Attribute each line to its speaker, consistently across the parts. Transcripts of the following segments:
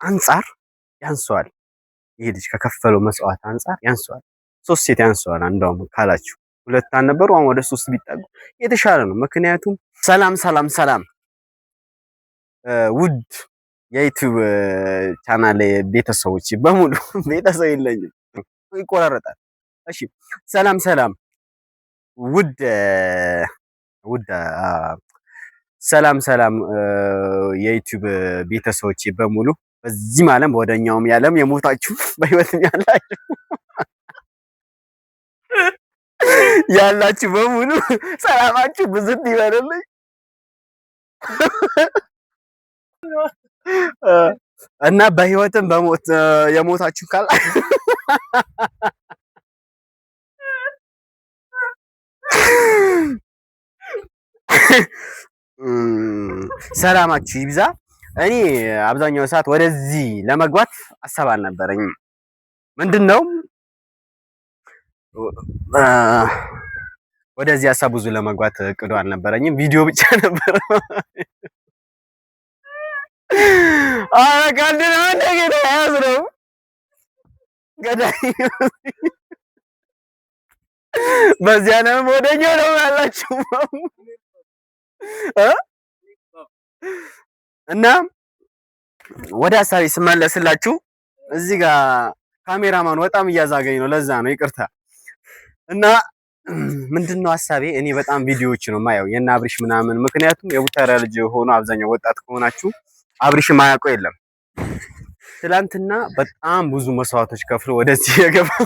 Speaker 1: አንጻር ያንሰዋል። ይሄ ልጅ ከከፈለው መስዋዕት አንጻር ያንሰዋል። 3 ሴት ያንሰዋል እንደውም ካላችሁ 2 አልነበሩ አሁን ወደ 3 ቢጠጉ የተሻለ ነው። ምክንያቱም ሰላም ሰላም ሰላም ውድ የዩቲዩብ ቻናል ቤተሰቦች በሙሉ ቤተሰብ የለኝም ይቆራረጣል። እሺ ሰላም ሰላም ውድ ውድ ሰላም ሰላም የዩቲዩብ ቤተሰቦች በሙሉ በዚህም ዓለም ወደኛውም ያለም የሞታችሁ በህይወትም ያላችሁ በሙሉ ሰላማችሁ ብዝት ይበልልኝ እና በህይወትም በሞት የሞታችሁ ካላ ሰላማችሁ ይብዛ። እኔ አብዛኛው ሰዓት ወደዚህ ለመግባት ሀሳብ አልነበረኝም። ምንድነው ወደዚህ ሀሳብ ብዙ ለመግባት እቅዱ አልነበረኝም። ቪዲዮ ብቻ ነበር። አረ ካንደና እንደገና ያዝነው ገዳይ በዚያ ነው ወደኛው ነው ያላችሁ እና ወደ ሀሳቤ ስመለስላችሁ እዚህ ጋር ካሜራማን በጣም እያዛገኝ ነው። ለዛ ነው ይቅርታ። እና ምንድነው ሀሳቤ እኔ በጣም ቪዲዮዎች ነው ማየው የና አብሪሽ ምናምን። ምክንያቱም የቡታራ ልጅ ሆኖ አብዛኛው ወጣት ከሆናችሁ አብሪሽ ማያውቀው የለም። ትላንትና በጣም ብዙ መስዋዕቶች ከፍሎ ወደዚህ የገባው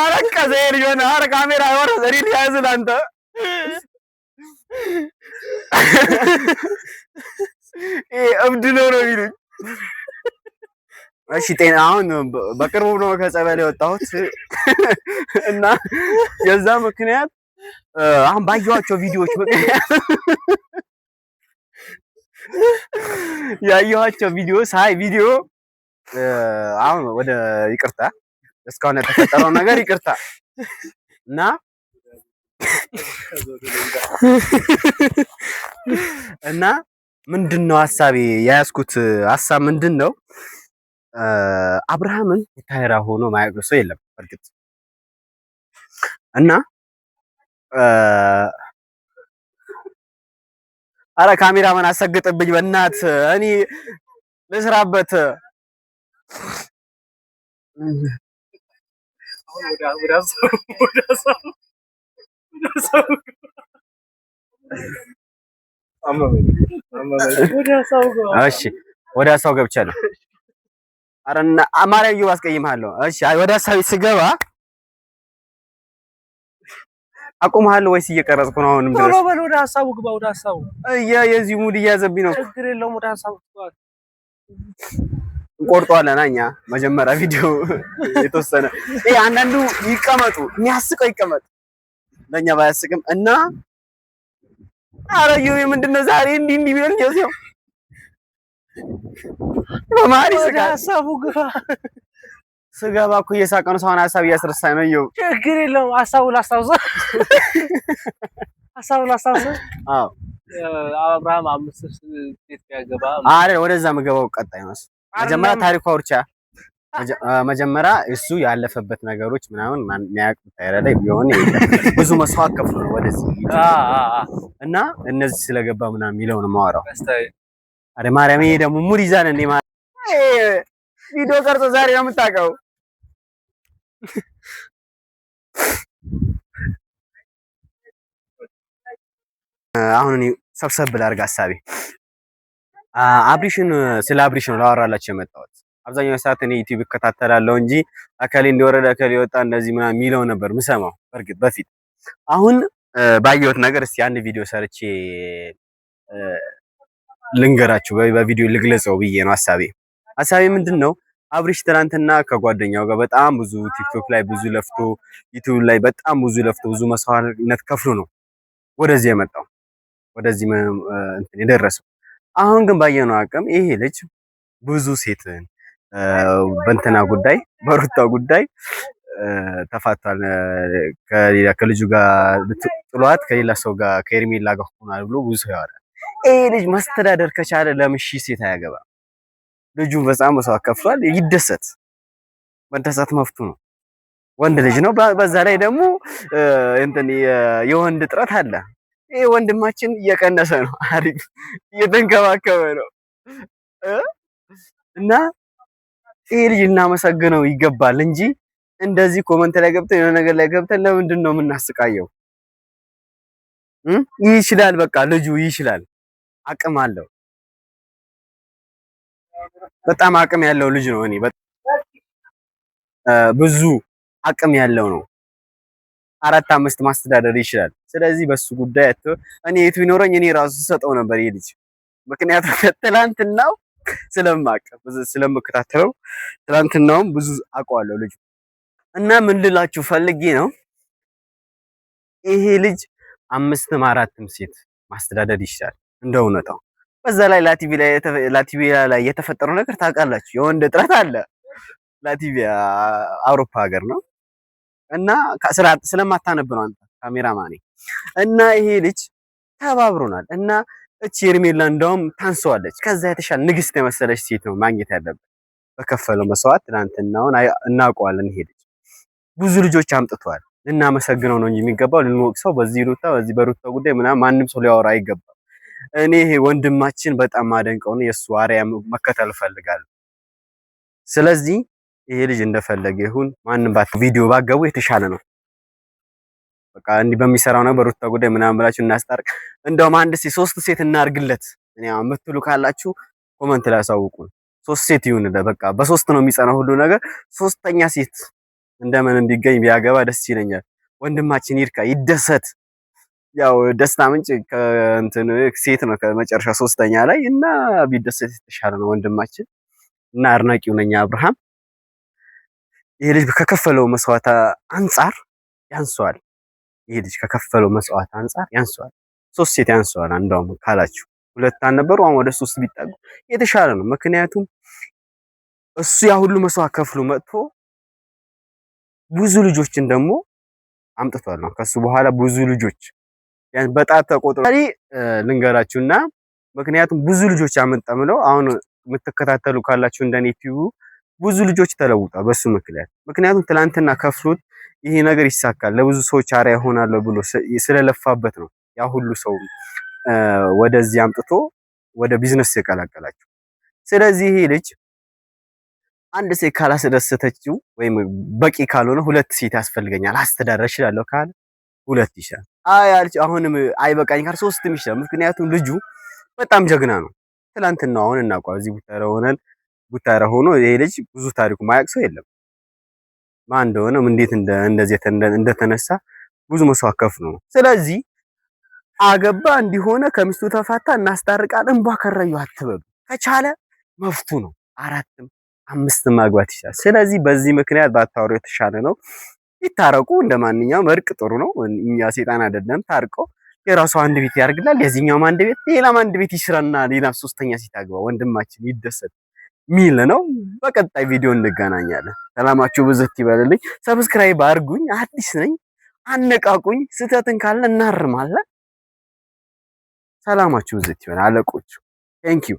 Speaker 1: አረካ ዘይር ይሆነ አረ ካሜራ ወራ ዘሪል ያዝል አንተ እብድ ነው የሚሉኝ። እሺ ጤና አሁን በቅርቡ ነው ከጸበል የወጣሁት እና የዛ ምክንያት አሁን ባየኋቸው ቪዲዮዎች ምክንያት ያየኋቸው ቪዲዮ አሁን ወደ ይቅርታ እስካሁን የተፈጠረው ነገር ይቅርታ እና እና ምንድነው ሐሳቤ የያዝኩት ሐሳብ ምንድነው አብርሃምን የታየራ ሆኖ ማያውቅ ሰው የለም በርግጥ እና አረ ካሜራማን አሰግጥብኝ በእናት እኔ ልስራበት እሺ ወደ ሀሳቡ ገብቻለሁ። አረና አማርያው አስቀይምሃለሁ። እሺ ወደ ሀሳቤ ስገባ አቁምሃለሁ ወይስ እየቀረጽኩ ነው? አሁንም ድረስ ቶሎ በል ወደ ሀሳቡ ግባ። ወደ ሀሳቡ የዚህ ሙድ እያዘብኝ ነው። ችግር የለውም። ወደ ሀሳቡ ግባ። እንቆርጠዋለን እኛ መጀመሪያ ቪዲዮ የተወሰነ አንዳንዱ ይቀመጡ የሚያስቀው ይቀመጥ ለኛ ባያስቅም እና አረዩ ምንድነው ዛሬ እንዲህ ቢል ነው በማሪ ሀሳቡ ግባ። ስገባ እኮ እየሳቀ ነው። ሰውን ሀሳብ እያስረሳኝ ነው። ይኸው ችግር የለውም። ሀሳቡ ላስታውሰው። አዎ አብርሃም 5 ሴት ያገባ አይደል? ወደዛ መገባው ቀጣይ ነው። መጀመሪያ ታሪኩ አውርቻ መጀመሪያ እሱ ያለፈበት ነገሮች ምናምን የሚያውቁት አይረዳ ቢሆን ብዙ መስዋዕት ከፍሎ ነው ወደዚህ እና እነዚህ ስለገባ ምናምን የሚለው ነው የማወራው። አረ ማርያም ይሄ ደግሞ ሙድ ይዛን እንዴ ቪዲዮ ቀርጾ ዛሬ ነው የምታውቀው። አሁን እኔ ሰብሰብ ላድርግ ሀሳቤ አብሪሽን ስለ አብሪሽ ነው ላወራላችሁ የመጣሁት። አብዛኛው ሰዓት እኔ ዩቲዩብ እከታተላለሁ እንጂ አከሌ እንደወረደ አከሌ ወጣ እንደዚህ ምናምን የሚለው ነበር ምሰማው በርግጥ በፊት። አሁን ባየሁት ነገር እስቲ አንድ ቪዲዮ ሰርቼ ልንገራችሁ፣ በቪዲዮ ልግለጸው ብዬ ነው ሀሳቤ ምንድነው? አብሪሽ ትናንትና ከጓደኛው ጋር በጣም ብዙ ቲክቶክ ላይ ብዙ ለፍቶ ዩቲዩብ ላይ በጣም ብዙ ለፍቶ ብዙ መስዋዕትነት ከፍሎ ነው ወደዚህ የመጣው ወደዚህ እንትን የደረሰው። አሁን ግን ባየነው አቅም ይሄ ልጅ ብዙ ሴትን በእንትና ጉዳይ በሩታ ጉዳይ ተፋቷል ከልጁ ጋር ጥሏት ከሌላ ሰው ጋር ከኤርሜላ ጋር ሆኗል ብሎ ብዙ ሰው ያወራል። ይሄ ልጅ ማስተዳደር ከቻለ ለምን ሺህ ሴት አያገባም? ልጁ በጣም መስዋዕት ከፍሏል። ይደሰት፣ መደሰት መፍቱ ነው። ወንድ ልጅ ነው። በዛ ላይ ደግሞ እንትን የወንድ እጥረት አለ። ይሄ ወንድማችን እየቀነሰ ነው። አሪፍ እየተንከባከበ ነው እና ይሄ ልጅ እናመሰግነው ይገባል እንጂ እንደዚህ ኮመንት ላይ ገብተን የሆነ ነገር ላይ ገብተን ለምንድን ነው የምናስቃየው? ይችላል፣ በቃ ልጁ ይችላል፣ አቅም አለው። በጣም አቅም ያለው ልጅ ነው። እኔ ብዙ አቅም ያለው ነው። 4 5 ማስተዳደር ይችላል። ስለዚህ በሱ ጉዳይ እኔ የቱ ቢኖረኝ እኔ ራሱ ሰጠው ነበር ይሄ ልጅ። ምክንያቱም ትላንትናው ስለምከታተለው ትላንትናውም ብዙ አውቀዋለሁ ልጅ እና ምን ልላችሁ ፈልጌ ነው ይሄ ልጅ 5 4 ሴት ማስተዳደር ይችላል እንደ እውነታው። በዛ ላይ ላቲቪያ ላይ የተፈጠረው ነገር ታውቃላችሁ፣ የወንድ እጥረት አለ። ላቲቪያ አውሮፓ ሀገር ነው እና ስለማታነብ ነው አንተ ካሜራማኔ። እና ይሄ ልጅ ተባብሮናል እና እቺ ሄርሜላ እንደውም ታንሰዋለች። ከዛ የተሻለ ንግስት የመሰለች ሴት ነው ማግኘት ያለበት። በከፈለው መስዋዕት ትናንትናውን እናውቀዋለን። ይሄ ልጅ ብዙ ልጆች አምጥቷል። ልናመሰግነው ነው እንጂ የሚገባው ልንወቅሰው በዚህ በሩታ ጉዳይ ምናምን ማንም ሰው ሊያወራ አይገባም። እኔ ይሄ ወንድማችን በጣም ማደንቀው ነው። የሱ አርአያ መከተል እፈልጋለሁ። ስለዚህ ይሄ ልጅ እንደፈለገ ይሁን፣ ማንም ቪዲዮ ባገቡ የተሻለ ነው። በቃ እንዲህ በሚሰራው ነው በሩታ ጉዳይ ምናምን ብላችሁ እናስታርቅ። እንደውም 3 ሴት እናርግለት እኔ የምትሉ ካላችሁ ኮመንት ላይ አሳውቁን። 3 ሴት ይሁንለት በቃ በ3 ነው የሚጸናው ሁሉ ነገር። 3ኛ ሴት እንደምንም ቢገኝ ቢያገባ ደስ ይለኛል። ወንድማችን ይርካ ይደሰት። ያው ደስታ ምንጭ ከእንትን ሴት ነው ከመጨረሻ 3ኛ ላይ እና ቢደሰት የተሻለ ነው ወንድማችን እና አድናቂው ነኝ አብርሃም። ይሄ ልጅ ከከፈለው መስዋዕት አንፃር ያንሰዋል። ይሄ ልጅ ከከፈለው መስዋዕት አንፃር ያንሰዋል። 3 ሴት ያንሰዋል እንደውም ካላችሁ 2 አልነበሩ አሁን ወደ 3 ቢጠጉ የተሻለ ነው። ምክንያቱም እሱ ያ ሁሉ መስዋዕት ከፍሎ መጥቶ ብዙ ልጆችን ደግሞ አምጥቷል ነው ከሱ በኋላ ብዙ ልጆች ያን በጣት ተቆጥሮ ልንገራችሁና ምክንያቱም ብዙ ልጆች አመጣምለው አሁን የምትከታተሉ ካላችሁ እንደኔ ዩቲዩብ ብዙ ልጆች ተለውጧል በሱ ምክንያት። ምክንያቱም ትላንትና ከፍሎት ይሄ ነገር ይሳካል ለብዙ ሰዎች አርአያ ይሆናል ብሎ ስለለፋበት ነው ያ ሁሉ ሰው ወደዚህ አምጥቶ ወደ ቢዝነስ የቀላቀላችሁ። ስለዚህ ይሄ ልጅ አንድ ሴት ካላስደሰተችው ወይም በቂ ካልሆነ 2 ሴት ያስፈልገኛል አስተዳደር እችላለሁ ካለ 2 ይሻል። አልች አሁንም አይበቃኝ ካል 3 ይሻል። ምክንያቱም ልጁ በጣም ጀግና ነው። ትላንትና አሁን እናውቀው እዚህ ቡታራ ሆኖ ይሄ ልጅ ብዙ ታሪኩ ማያቅ ሰው የለም። ማን እንደሆነ እንዴት እንደዚህ እንደተነሳ ብዙ መስዋዕት ከፍሎ ነው። ስለዚህ አገባ እንዲሆነ ከሚስቱ ተፋታ እናስታርቃለን እንባ ከረዩ አትበሉ። ከቻለ መፍቱ ነው 4 5 ማግባት ይችላል። ስለዚህ በዚህ ምክንያት ባታወሩ የተሻለ ነው። ይታረቁ። እንደማንኛውም እርቅ ጥሩ ነው። እኛ ሴጣን አይደለም። ታርቀው የራሱ አንድ ቤት ያርግላል፣ የዚህኛውም አንድ ቤት፣ ሌላም አንድ ቤት ይስራና ሌላ 3ኛ ሴት አግባ። ወንድማችን ይደሰት ሚል ነው። በቀጣይ ቪዲዮ እንገናኛለን። ሰላማችሁ ብዝት ይበልልኝ። ሰብስክራይብ አድርጉኝ። አዲስ ነኝ፣ አነቃቁኝ። ስህተትን ካለ እናርማለን። ሰላማችሁ ብዝት ይበል አለቆቹ። ቴንኪው